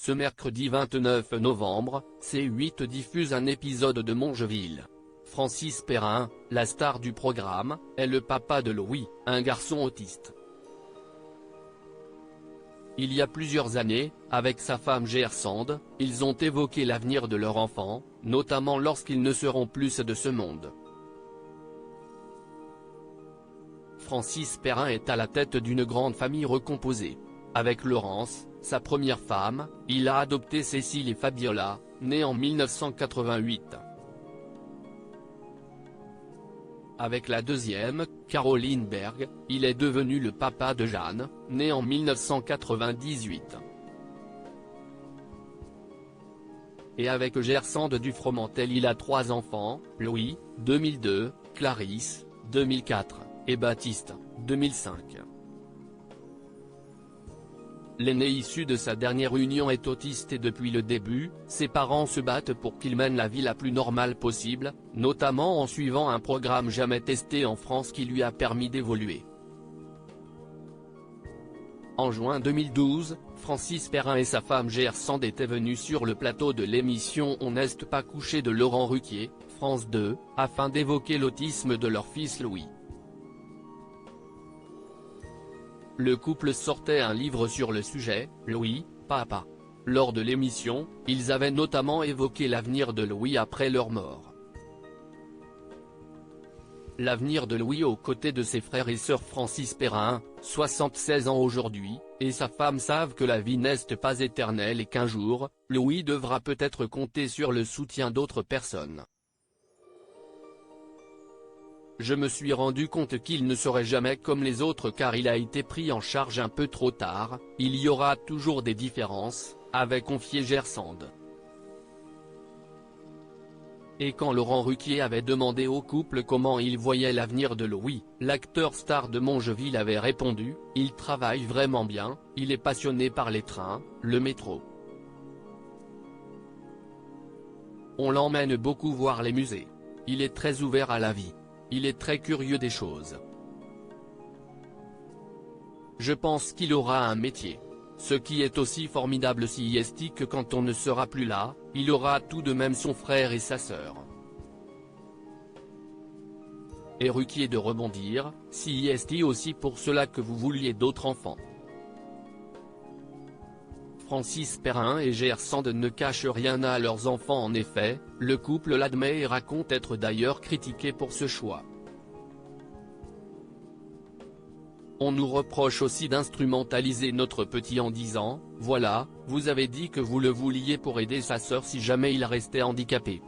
Ce mercredi 29 novembre, C8 diffuse un épisode de Mongeville. Francis Perrin, la star du programme, est le papa de Louis, un garçon autiste. Il y a plusieurs années, avec sa femme Gersande, ils ont évoqué l'avenir de leur enfant, notamment lorsqu'ils ne seront plus de ce monde. Francis Perrin est à la tête d'une grande famille recomposée. Avec Laurence, sa première femme, il a adopté Cécile et Fabiola, nées en 1988. Avec la deuxième, Caroline Berg, il est devenu le papa de Jeanne, née en 1998. Et avec Gersande du Fromentel il a 3 enfants, Louis, 2002, Clarisse, 2004, et Baptiste, 2005. L'aîné issu de sa dernière union est autiste et depuis le début, ses parents se battent pour qu'il mène la vie la plus normale possible, notamment en suivant un programme jamais testé en France qui lui a permis d'évoluer. En juin 2012, Francis Perrin et sa femme Gersande étaient venus sur le plateau de l'émission On n'est pas couché de Laurent Ruquier, France 2, afin d'évoquer l'autisme de leur fils Louis. Le couple sortait un livre sur le sujet, Louis, Papa. Lors de l'émission, ils avaient notamment évoqué l'avenir de Louis après leur mort. L'avenir de Louis aux côtés de ses frères et sœurs Francis Perrin, 76 ans aujourd'hui, et sa femme savent que la vie n'est pas éternelle et qu'un jour, Louis devra peut-être compter sur le soutien d'autres personnes. Je me suis rendu compte qu'il ne serait jamais comme les autres car il a été pris en charge un peu trop tard, il y aura toujours des différences, avait confié Gersande. Et quand Laurent Ruquier avait demandé au couple comment il voyait l'avenir de Louis, l'acteur star de Mongeville avait répondu, « Il travaille vraiment bien, il est passionné par les trains, le métro. On l'emmène beaucoup voir les musées. Il est très ouvert à la vie. Il est très curieux des choses. Je pense qu'il aura un métier. Ce qui est aussi formidable c'est que quand on ne sera plus là, il aura tout de même son frère et sa sœur. » Et Ruquier de rebondir, « C'est aussi pour cela que vous vouliez d'autres enfants. » Francis Perrin et Gersande ne cachent rien à leurs enfants en effet, le couple l'admet et raconte être d'ailleurs critiqué pour ce choix. On nous reproche aussi d'instrumentaliser notre petit en disant, « Voilà, vous avez dit que vous le vouliez pour aider sa sœur si jamais il restait handicapé. »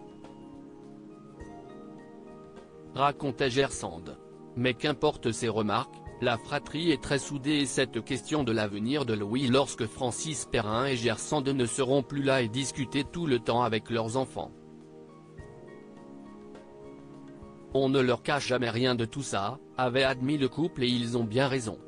Racontait Gersande. Mais qu'importe ces remarques, la fratrie est très soudée et cette question de l'avenir de Louis lorsque Francis Perrin et Gersande ne seront plus là est discutée tout le temps avec leurs enfants. On ne leur cache jamais rien de tout ça, avait admis le couple et ils ont bien raison.